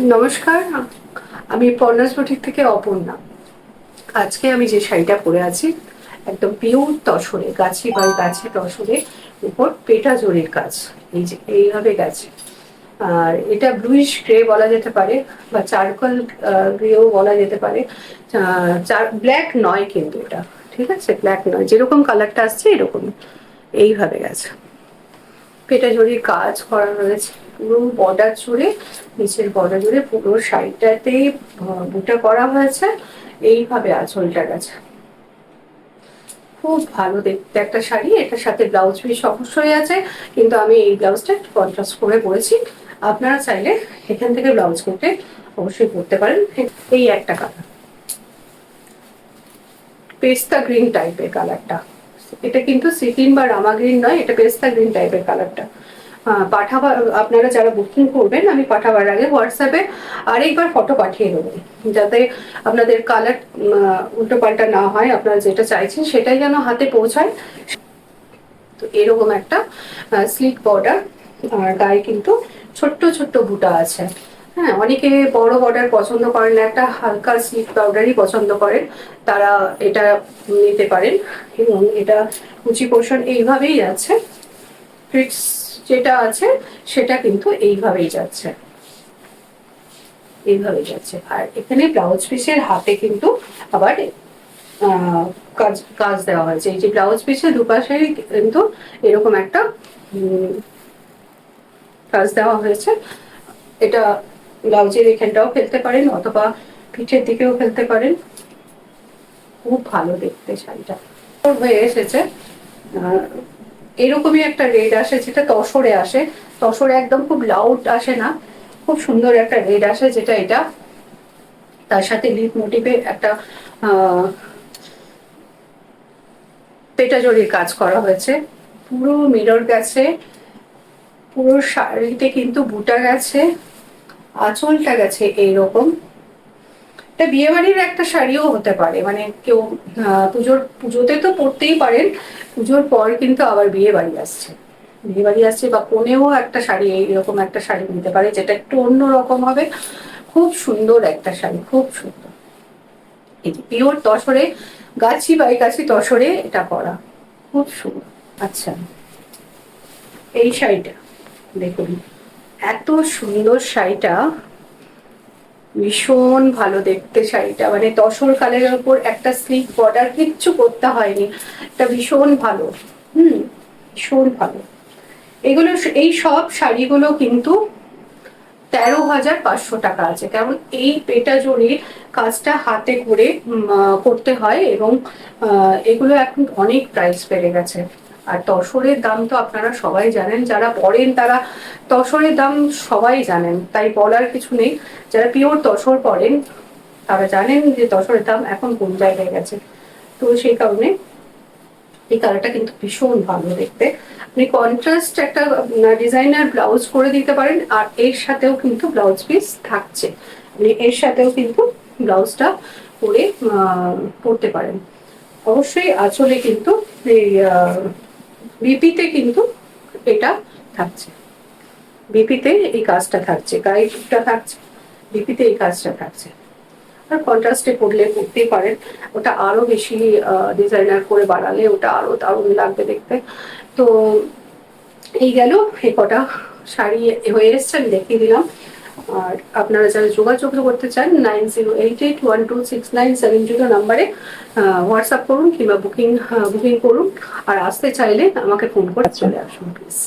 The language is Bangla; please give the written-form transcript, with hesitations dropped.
নমস্কার, আমি পর্ণাস বুটিক থেকে অপর্ণা। আজকে আমি যে শাড়িটা পরে আছি একদম পিওর তসরে, গাছি বাই গাছি তসরে উপর পেটা জরির কাজ। এই যে এইভাবে গেছে। আর এটা ব্লুইশ গ্রে বলা যেতে পারে বা চারকোল গ্রেও বলা যেতে পারে। ব্ল্যাক নয় কিন্তু এটা, ঠিক আছে, ব্ল্যাক নয়, যেরকম কালারটা আসছে এরকম এইভাবে গেছে। পেটা জরির কাজ করা রয়েছে পুরো বর্ডার জুড়ে, নিচের বর্ডার জুড়ে পুরো শাড়িটাতেই বুটা করা হয়েছে। এইভাবে আঁচলটা গেছে, খুব ভালো দেখতে একটা শাড়ি। এটার সাথে ব্লাউজ পিস অবশ্যই আছে, কিন্তু আমি এই ব্লাউজটা কন্ট্রাস্ট করে পরেছি। আপনারা চাইলে এখান থেকে ব্লাউজ কেটে অবশ্যই পরতে পারেন। এই একটা কালার, পেস্তা গ্রিন টাইপের কালারটা। এটা কিন্তু সিকিম বা রামা গ্রিন নয়, এটা পেস্তা গ্রিন টাইপের কালারটা। পাঠাবার, আপনারা যারা বুকিং করবেন আমি পাঠাবার আগে হোয়াটসঅ্যাপে আরেকবার ফটো পাঠিয়ে দেবো, যাতে আপনাদের কালার উল্টো পাল্টা না হয়। আপনারা যেটা চাইছেন সেটাই যেন হাতে পৌঁছায়। তো এরকম একটা স্লিক বর্ডার, আর গায়ে কিন্তু ছোট্ট ছোট্ট বুটা আছে। হ্যাঁ, অনেকে বড় বর্ডার পছন্দ করেন না, একটা হালকা স্লিক বর্ডারই পছন্দ করেন, তারা এটা নিতে পারেন। এবং এটা কুচি পোর্শন এইভাবেই আছে, ফিক্স যেটা আছে সেটা কিন্তু এইভাবেই যাচ্ছে, এইভাবেই যাচ্ছে। আর এখানে ব্লাউজ পিসের হাতে কিন্তু আবার কাজ কাজ দেওয়া হয়েছে। এই যে ব্লাউজ পিসের দুপাশে কিন্তু এরকম একটা কাজ দেওয়া হয়েছে। এটা ব্লাউজের এখানটাও ফেলতে পারেন অথবা পিঠের দিকেও ফেলতে পারেন। খুব ভালো দেখতে শাড়িটা হয়ে এসেছে। এরকমই একটা রেড আসে যেটা তসরে আসে, তসরে একদম খুব লাউড আসে না, খুব সুন্দর একটা রেড আসে যেটা এটা। তার সাথে লিপ মোটিভে একটা পেটা জরির কাজ করা হয়েছে, পুরো মিরর গেছে, পুরো শাড়িতে কিন্তু বুটা গেছে, আঁচলটা গেছে এইরকম। এটা বিয়ে বাড়ির একটা শাড়িও হতে পারে, মানে কেউ পুজোতে তো পরতেই পারেন, পুজোর পর কিন্তু আবার বিয়ে বাড়ি আসছে, বিয়ে বাড়ি আসছে বা কোনেও একটা শাড়ি, এইরকম একটা শাড়ি নিতে পারে যেটা একটু অন্য রকম হবে। খুব সুন্দর একটা শাড়ি, খুব সুন্দর। এই যে পিওর তসরে, গাছি বাই গাছি তসরে এটা করা, খুব সুন্দর। আচ্ছা, এই শাড়িটা দেখুন, এত সুন্দর শাড়িটা, ভীষণ ভালো দেখতে শাড়িটা। মানে তসর কালারের উপর একটা স্লিক বর্ডার, কিচ্ছু করতে হয়নি, এটা ভীষণ ভালো। ভীষণ ভালো। এগুলো, এই সব শাড়িগুলো কিন্তু 13,500 টাকা আছে, কারণ এই পেটা জরির কাজটা হাতে করে করতে হয়। এবং এগুলো এখন অনেক প্রাইস বেড়ে গেছে। আর তসরের দাম তো আপনারা সবাই জানেন, যারা পড়েন তারা তসরের দাম সবাই জানেন, তাই বলার কিছু নেই। যারা পিওর তসর পড়েন তারা জানেন যে তসরের দাম এখন কোন জায়গায় গেছে। তো সেই কারণে এই কালারটা কিন্তু ভীষণ ভালো দেখতে। আপনি কন্ট্রাস্ট একটা ডিজাইনার ব্লাউজ করে দিতে পারেন, আর এর সাথেও কিন্তু ব্লাউজ পিস থাকছে, আপনি এর সাথেও কিন্তু ব্লাউজটা করে পরতে পারেন। অবশ্যই আঁচলে কিন্তু এই বিপিতে কিন্তু এটা থাকছে, বিপিতে এই কাজটা থাকছে, গায়েটা থাকছে, বিপিতে এই কাজটা থাকছে। আর কন্ট্রাস্টে পরলে পরতেই পারেন, ওটা আরো বেশি ডিজাইনার করে বানালে ওটা আরো দারুণ লাগবে দেখতে। তো এই গেল, এই কটা শাড়ি হয়ে এসছে, আমি দেখিয়ে দিলাম। আর আপনারা যারা যোগাযোগ করতে চান 9088126970 নাম্বারে হোয়াটসঅ্যাপ করুন কিংবা বুকিং করুন। আর আসতে চাইলে আমাকে ফোন করে চলে আসুন প্লিজ।